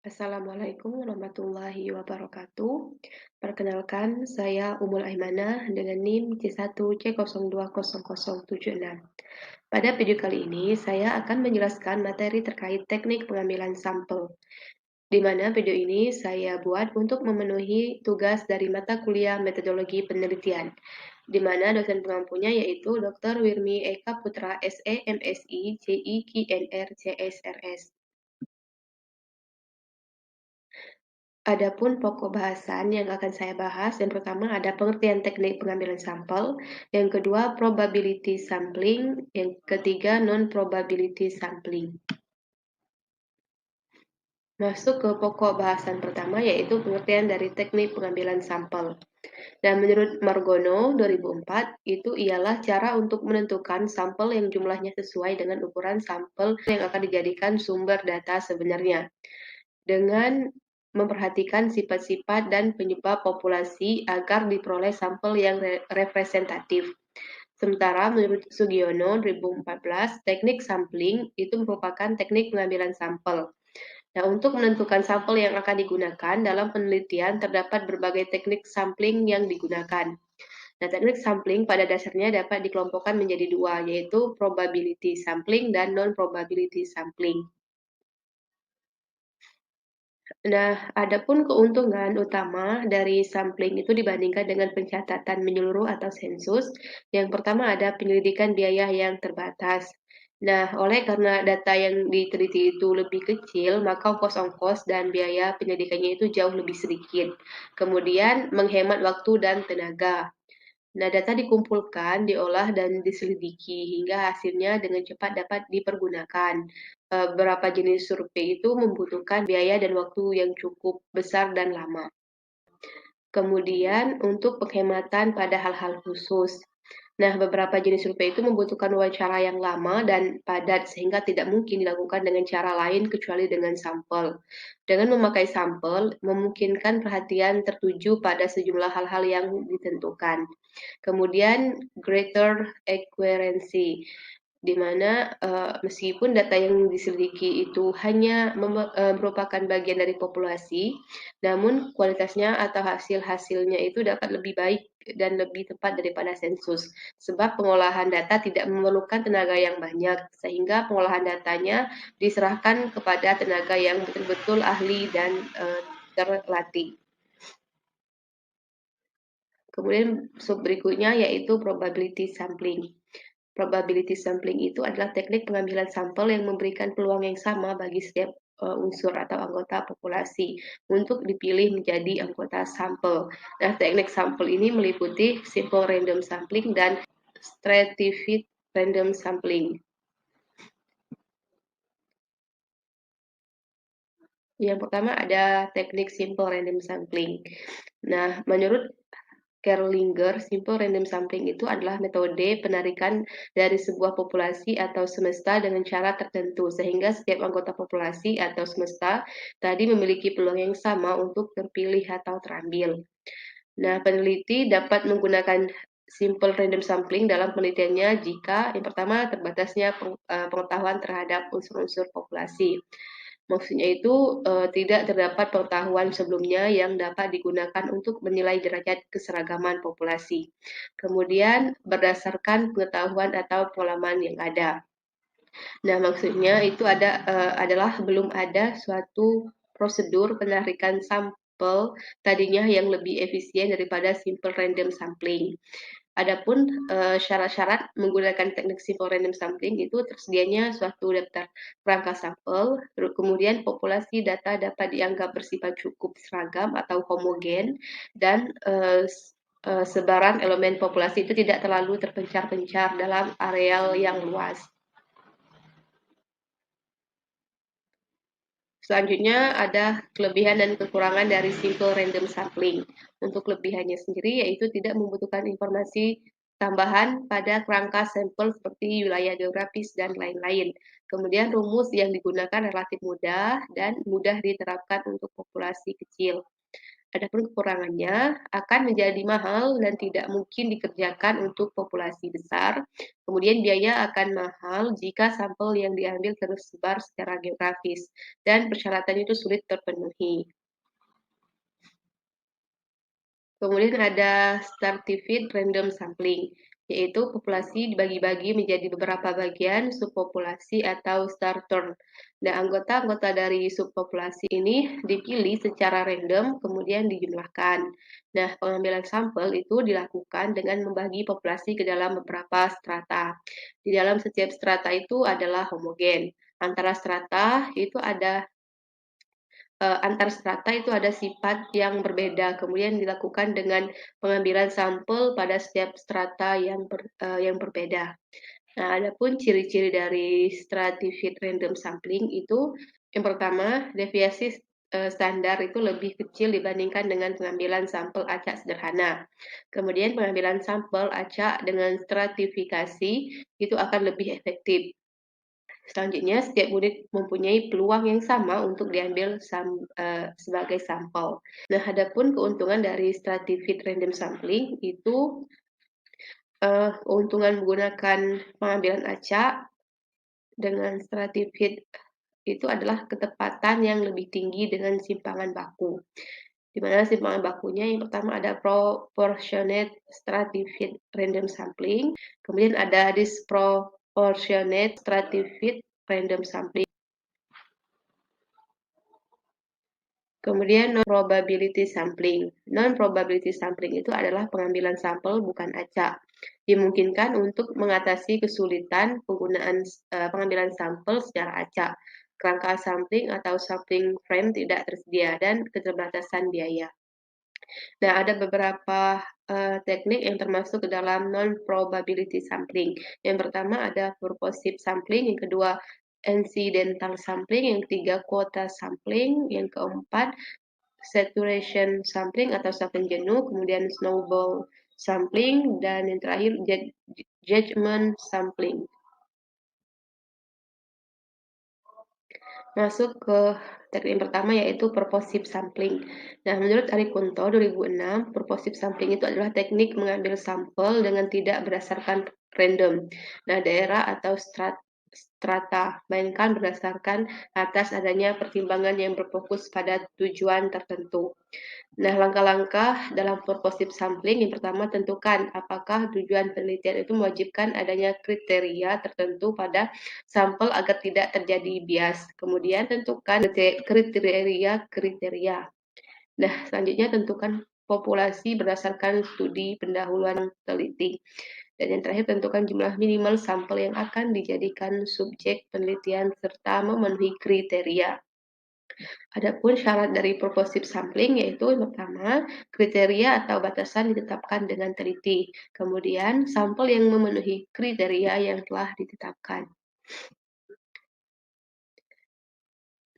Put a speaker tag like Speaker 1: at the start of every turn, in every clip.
Speaker 1: Assalamualaikum warahmatullahi wabarakatuh. Perkenalkan, saya Umul Aimanah dengan NIM C1C020076. Pada video kali ini, saya akan menjelaskan materi terkait teknik pengambilan sampel, di mana video ini saya buat untuk memenuhi tugas dari mata kuliah metodologi penelitian, di mana dosen pengampunya yaitu Dr. Wirmi Eka Putra SE MSI CI KNR CSRS. Adapun pokok bahasan yang akan saya bahas, yang pertama ada pengertian teknik pengambilan sampel, yang kedua probability sampling, yang ketiga non-probability sampling. Masuk ke pokok bahasan pertama yaitu pengertian dari teknik pengambilan sampel. Dan menurut Margono 2004, itu ialah cara untuk menentukan sampel yang jumlahnya sesuai dengan ukuran sampel yang akan dijadikan sumber data sebenarnya, dengan memperhatikan sifat-sifat dan penyebab populasi agar diperoleh sampel yang representatif. Sementara menurut Sugiono 2014, teknik sampling itu merupakan teknik pengambilan sampel. Nah, untuk menentukan sampel yang akan digunakan dalam penelitian terdapat berbagai teknik sampling yang digunakan. Nah, teknik sampling pada dasarnya dapat dikelompokkan menjadi dua, yaitu probability sampling dan non-probability sampling. Nah, adapun keuntungan utama dari sampling itu dibandingkan dengan pencatatan menyeluruh atau sensus, yang pertama ada penyelidikan biaya yang terbatas. Nah, oleh karena data yang diteliti itu lebih kecil, maka ongkos-ongkos dan biaya penyelidikannya itu jauh lebih sedikit. Kemudian menghemat waktu dan tenaga. Nah, data dikumpulkan, diolah, dan diselidiki hingga hasilnya dengan cepat dapat dipergunakan. Beberapa jenis survei itu membutuhkan biaya dan waktu yang cukup besar dan lama. Kemudian untuk penghematan pada hal-hal khusus. Nah, beberapa jenis survei itu membutuhkan wawancara yang lama dan padat sehingga tidak mungkin dilakukan dengan cara lain kecuali dengan sampel. Dengan memakai sampel, memungkinkan perhatian tertuju pada sejumlah hal-hal yang ditentukan. Kemudian greater accuracy, di mana meskipun data yang diselidiki itu hanya merupakan bagian dari populasi, namun kualitasnya atau hasil-hasilnya itu dapat lebih baik dan lebih tepat daripada sensus, sebab pengolahan data tidak memerlukan tenaga yang banyak, sehingga pengolahan datanya diserahkan kepada tenaga yang betul-betul ahli dan terlatih. Kemudian sub berikutnya yaitu probability sampling. Probability sampling itu adalah teknik pengambilan sampel yang memberikan peluang yang sama bagi setiap unsur atau anggota populasi untuk dipilih menjadi anggota sampel. Nah, teknik sampel ini meliputi simple random sampling dan stratified random sampling. Yang pertama ada teknik simple random sampling. Nah, menurut Kerlinger, simple random sampling itu adalah metode penarikan dari sebuah populasi atau semesta dengan cara tertentu, sehingga setiap anggota populasi atau semesta tadi memiliki peluang yang sama untuk terpilih atau terambil. Nah, peneliti dapat menggunakan simple random sampling dalam penelitiannya jika yang pertama terbatasnya pengetahuan terhadap unsur-unsur populasi. Maksudnya itu tidak terdapat pengetahuan sebelumnya yang dapat digunakan untuk menilai derajat keseragaman populasi. Kemudian berdasarkan pengetahuan atau pengalaman yang ada. Nah, maksudnya itu adalah belum ada suatu prosedur penarikan sampel tadinya yang lebih efisien daripada simple random sampling. Adapun syarat-syarat menggunakan teknik simple random sampling itu tersedianya suatu daftar kerangka sampel, kemudian populasi data dapat dianggap bersifat cukup seragam atau homogen, dan sebaran elemen populasi itu tidak terlalu terpencar-pencar dalam areal yang luas. Selanjutnya ada kelebihan dan kekurangan dari simple random sampling. Untuk kelebihannya sendiri yaitu tidak membutuhkan informasi tambahan pada kerangka sampel seperti wilayah geografis dan lain-lain. Kemudian rumus yang digunakan relatif mudah dan mudah diterapkan untuk populasi kecil. Adapun kekurangannya akan menjadi mahal dan tidak mungkin dikerjakan untuk populasi besar. Kemudian biaya akan mahal jika sampel yang diambil tersebar secara geografis dan persyaratan itu sulit terpenuhi. Kemudian ada stratified random sampling, yaitu populasi dibagi-bagi menjadi beberapa bagian subpopulasi atau starter. Nah, anggota-anggota dari subpopulasi ini dipilih secara random, kemudian dijumlahkan. Nah, pengambilan sampel itu dilakukan dengan membagi populasi ke dalam beberapa strata. Di dalam setiap strata itu adalah homogen. Antara strata itu ada antar strata itu ada sifat yang berbeda, kemudian dilakukan dengan pengambilan sampel pada setiap strata yang berbeda. Nah, adapun ciri-ciri dari stratified random sampling itu, yang pertama, deviasi standar itu lebih kecil dibandingkan dengan pengambilan sampel acak sederhana. Kemudian pengambilan sampel acak dengan stratifikasi itu akan lebih efektif. Selanjutnya, setiap unit mempunyai peluang yang sama untuk diambil sebagai sampel. Nah, adapun keuntungan dari stratified random sampling itu keuntungan menggunakan pengambilan acak dengan stratified itu adalah ketepatan yang lebih tinggi dengan simpangan baku. Di mana simpangan bakunya yang pertama ada proportionate stratified random sampling, kemudian ada disproportionate stratified random sampling. Kemudian non-probability sampling. Non-probability sampling itu adalah pengambilan sampel bukan acak. Dimungkinkan untuk mengatasi kesulitan penggunaan pengambilan sampel secara acak. Kerangka sampling atau sampling frame tidak tersedia dan keterbatasan biaya. Nah, ada beberapa teknik yang termasuk ke dalam non-probability sampling. Yang pertama ada purposive sampling, yang kedua incidental sampling, yang ketiga quota sampling, yang keempat saturation sampling atau sampling jenuh, kemudian snowball sampling, dan yang terakhir judgment sampling. Masuk ke teknik yang pertama yaitu purposive sampling. Nah, menurut Ari Kunto 2006, purposive sampling itu adalah teknik mengambil sampel dengan tidak berdasarkan random. Nah, daerah atau strata, melainkan berdasarkan atas adanya pertimbangan yang berfokus pada tujuan tertentu. Nah, langkah-langkah dalam purposive sampling yang pertama tentukan apakah tujuan penelitian itu mewajibkan adanya kriteria tertentu pada sampel agar tidak terjadi bias. Kemudian tentukan kriteria-kriteria. Nah, selanjutnya tentukan populasi berdasarkan studi pendahuluan teliti. Dan yang terakhir tentukan jumlah minimal sampel yang akan dijadikan subjek penelitian serta memenuhi kriteria. Adapun syarat dari purposive sampling yaitu yang pertama, kriteria atau batasan ditetapkan dengan teliti. Kemudian, sampel yang memenuhi kriteria yang telah ditetapkan.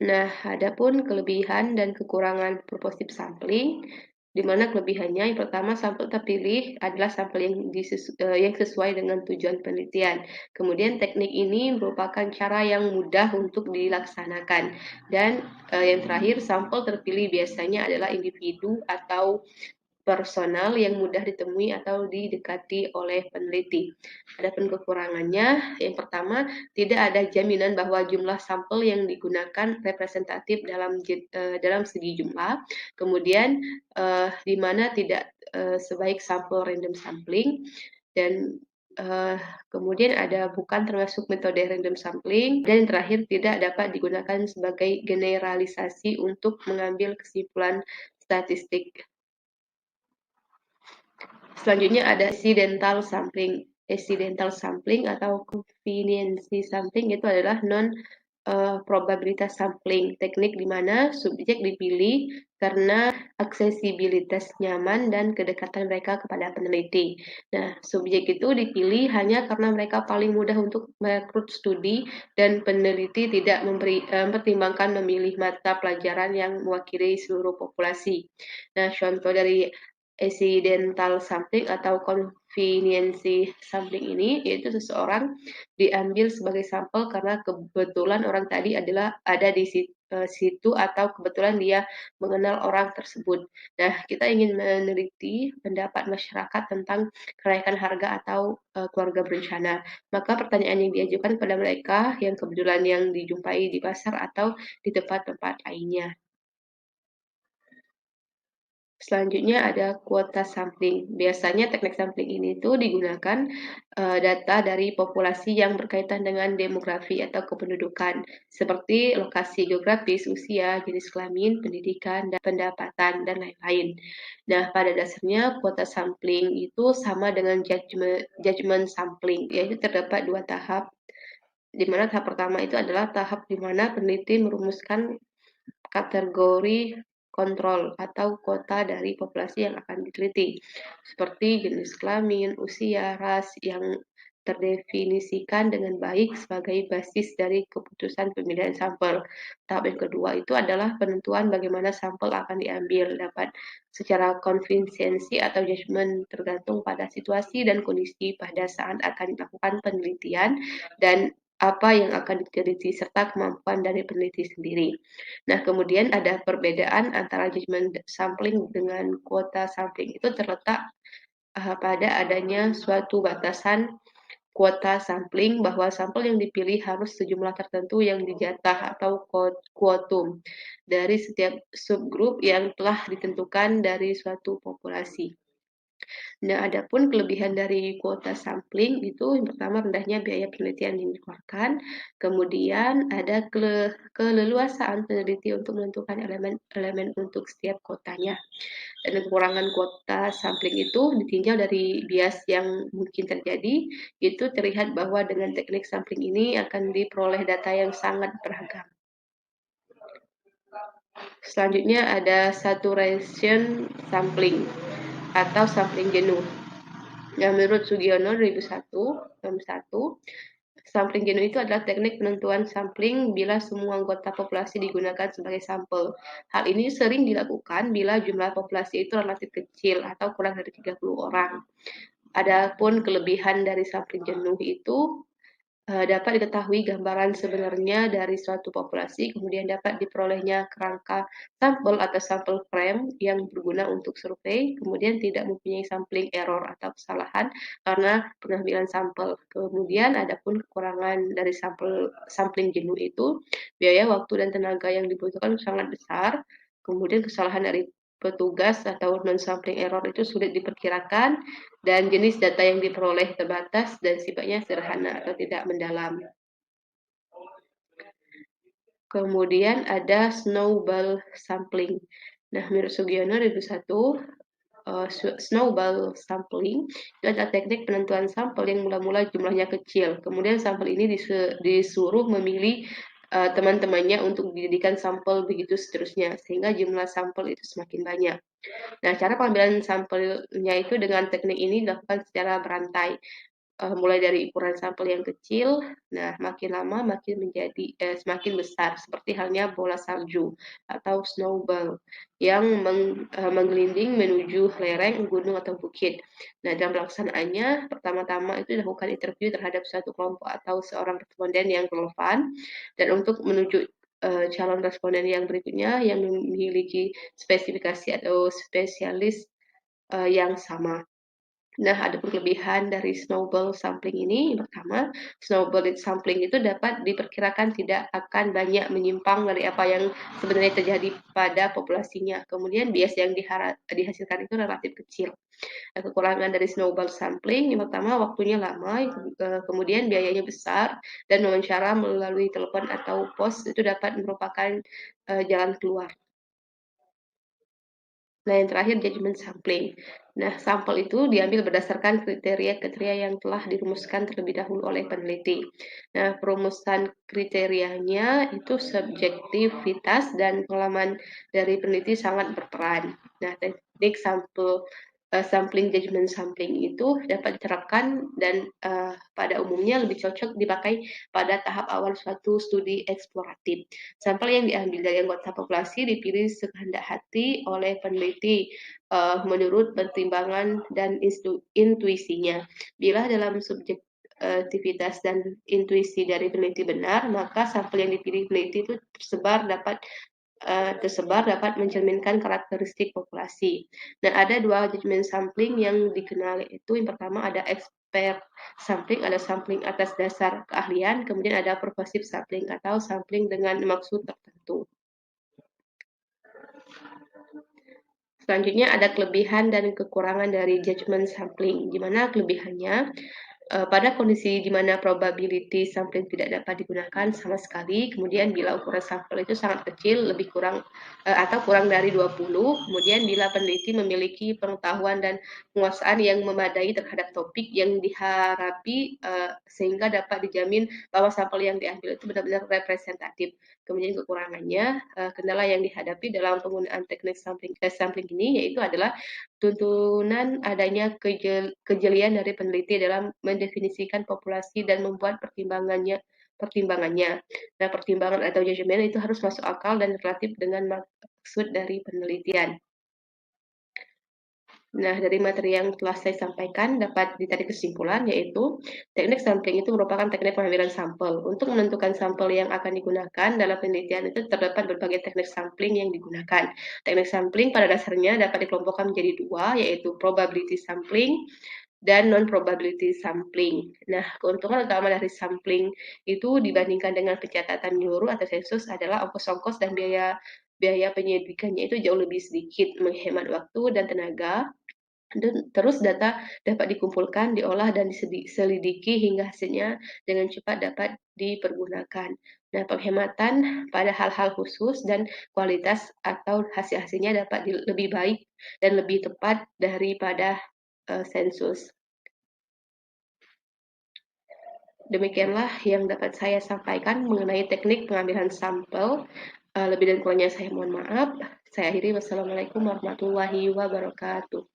Speaker 1: Nah, adapun kelebihan dan kekurangan purposive sampling, di mana kelebihannya yang pertama sampel terpilih adalah sampel yang sesuai dengan tujuan penelitian. Kemudian teknik ini merupakan cara yang mudah untuk dilaksanakan. Dan yang terakhir sampel terpilih biasanya adalah individu atau personal yang mudah ditemui atau didekati oleh peneliti. Adapun kekurangannya, yang pertama, tidak ada jaminan bahwa jumlah sampel yang digunakan representatif dalam segi jumlah. Kemudian, di mana tidak sebaik sampel random sampling, dan kemudian ada bukan termasuk metode random sampling, dan yang terakhir tidak dapat digunakan sebagai generalisasi untuk mengambil kesimpulan statistik. Selanjutnya ada accidental sampling. Accidental sampling atau convenience sampling itu adalah probabilitas sampling, teknik di mana subjek dipilih karena aksesibilitas nyaman dan kedekatan mereka kepada peneliti. Nah, subjek itu dipilih hanya karena mereka paling mudah untuk merekrut studi dan peneliti tidak mempertimbangkan memilih mata pelajaran yang mewakili seluruh populasi. Nah, contoh dari accidental sampling atau convenience sampling ini yaitu seseorang diambil sebagai sampel karena kebetulan orang tadi adalah ada di situ atau kebetulan dia mengenal orang tersebut. Nah, kita ingin meneliti pendapat masyarakat tentang kenaikan harga atau, keluarga berencana. Maka pertanyaan yang diajukan kepada mereka yang kebetulan yang dijumpai di pasar atau di tempat-tempat lainnya. Selanjutnya ada kuota sampling. Biasanya teknik sampling ini tuh digunakan data dari populasi yang berkaitan dengan demografi atau kependudukan, seperti lokasi geografis, usia, jenis kelamin, pendidikan, dan pendapatan, dan lain-lain. Nah, pada dasarnya kuota sampling itu sama dengan judgment sampling, yaitu terdapat dua tahap, di mana tahap pertama itu adalah tahap di mana peneliti merumuskan kategori kontrol atau kota dari populasi yang akan diteliti, seperti jenis kelamin, usia, ras yang terdefinisikan dengan baik sebagai basis dari keputusan pemilihan sampel. Tahap yang kedua itu adalah penentuan bagaimana sampel akan diambil, dapat secara konfidensi atau judgement tergantung pada situasi dan kondisi pada saat akan dilakukan penelitian dan apa yang akan diteliti serta kemampuan dari peneliti sendiri. Nah, kemudian ada perbedaan antara judgement sampling dengan kuota sampling itu terletak pada adanya suatu batasan kuota sampling bahwa sampel yang dipilih harus sejumlah tertentu yang dijatah atau kuotum dari setiap subgrup yang telah ditentukan dari suatu populasi. Nah, adapun kelebihan dari kuota sampling itu yang pertama rendahnya biaya penelitian yang dikeluarkan, kemudian ada keleluasaan peneliti untuk menentukan elemen-elemen untuk setiap kotanya. Dan kekurangan kuota sampling itu ditinjau dari bias yang mungkin terjadi, itu terlihat bahwa dengan teknik sampling ini akan diperoleh data yang sangat beragam. Selanjutnya ada saturation sampling atau sampling jenuh. Yang menurut Sugiono 2001, sampling jenuh itu adalah teknik penentuan sampling bila semua anggota populasi digunakan sebagai sampel. Hal ini sering dilakukan bila jumlah populasi itu relatif kecil atau kurang dari 30 orang. Adapun kelebihan dari sampling jenuh itu dapat diketahui gambaran sebenarnya dari suatu populasi, kemudian dapat diperolehnya kerangka sampel atau sampel frame yang berguna untuk survei, kemudian tidak mempunyai sampling error atau kesalahan karena pengambilan sampel. Kemudian adapun kekurangan dari sampling jenuh itu, biaya, waktu, dan tenaga yang dibutuhkan sangat besar, kemudian kesalahan dari petugas atau non-sampling error itu sulit diperkirakan, dan jenis data yang diperoleh terbatas dan sifatnya sederhana atau tidak mendalam. Kemudian ada snowball sampling. Nah, menurut Sugiono 2001, snowball sampling itu adalah teknik penentuan sampel yang mula-mula jumlahnya kecil. Kemudian sampel ini disuruh memilih teman-temannya untuk dijadikan sampel begitu seterusnya, sehingga jumlah sampel itu semakin banyak. Nah, cara pengambilan sampelnya itu dengan teknik ini dilakukan secara berantai. Mulai dari ukuran sampel yang kecil, nah makin lama semakin besar, seperti halnya bola salju atau snowball yang menggelinding menuju lereng, gunung, atau bukit. Nah, dalam pelaksanaannya, pertama-tama itu dilakukan interview terhadap suatu kelompok atau seorang responden yang relevan, dan untuk menuju calon responden yang berikutnya yang memiliki spesifikasi atau spesialis yang sama. Nah, ada kelebihan dari snowball sampling ini. Yang pertama, snowball sampling itu dapat diperkirakan tidak akan banyak menyimpang dari apa yang sebenarnya terjadi pada populasinya. Kemudian bias yang dihasilkan itu relatif kecil. Kekurangan dari snowball sampling, yang pertama waktunya lama, kemudian biayanya besar, dan wawancara melalui telepon atau pos itu dapat merupakan jalan keluar. Nah, yang terakhir judgement sampling. Nah, sampel itu diambil berdasarkan kriteria-kriteria yang telah dirumuskan terlebih dahulu oleh peneliti. Nah, perumusan kriterianya itu subjektivitas dan pengalaman dari peneliti sangat berperan. Nah, teknik sampling judgment sampling itu dapat diterapkan dan pada umumnya lebih cocok dipakai pada tahap awal suatu studi eksploratif. Sampel yang diambil dari anggota populasi dipilih sekehendak hati oleh peneliti menurut pertimbangan dan intuisinya. Bila dalam aktivitas dan intuisi dari peneliti benar, maka sampel yang dipilih peneliti itu tersebar dapat mencerminkan karakteristik populasi. Dan ada dua judgment sampling yang dikenal, itu yang pertama ada expert sampling, ada sampling atas dasar keahlian, kemudian ada purposive sampling atau sampling dengan maksud tertentu. Selanjutnya ada kelebihan dan kekurangan dari judgment sampling. Di mana kelebihannya, pada kondisi di mana probability sampling tidak dapat digunakan sama sekali, kemudian bila ukuran sampel itu sangat kecil, lebih kurang atau kurang dari 20, kemudian bila peneliti memiliki pengetahuan dan penguasaan yang memadai terhadap topik yang diharapi, sehingga dapat dijamin bahwa sampel yang diambil itu benar-benar representatif. Kemudian kekurangannya, kendala yang dihadapi dalam penggunaan teknik sampling ini yaitu adalah tuntunan adanya kejelian dari peneliti dalam mendefinisikan populasi dan membuat pertimbangannya. Nah, pertimbangan atau judgement itu harus masuk akal dan relatif dengan maksud dari penelitian. Nah, dari materi yang telah saya sampaikan dapat ditarik kesimpulan, yaitu teknik sampling itu merupakan teknik pengambilan sampel. Untuk menentukan sampel yang akan digunakan dalam penelitian itu terdapat berbagai teknik sampling yang digunakan. Teknik sampling pada dasarnya dapat dikelompokkan menjadi dua, yaitu probability sampling dan non-probability sampling. Nah, keuntungan utama dari sampling itu dibandingkan dengan pencatatan menyeluruh atau sensus adalah ongkos-ongkos dan biaya penyelidikannya itu jauh lebih sedikit, menghemat waktu dan tenaga. Dan terus data dapat dikumpulkan, diolah, dan diselidiki hingga hasilnya dengan cepat dapat dipergunakan. Nah, penghematan pada hal-hal khusus dan kualitas atau hasil-hasilnya dapat lebih baik dan lebih tepat daripada sensus. Demikianlah yang dapat saya sampaikan mengenai teknik pengambilan sampel. Lebih dan kurangnya saya mohon maaf. Saya akhiri. Wassalamualaikum warahmatullahi wabarakatuh.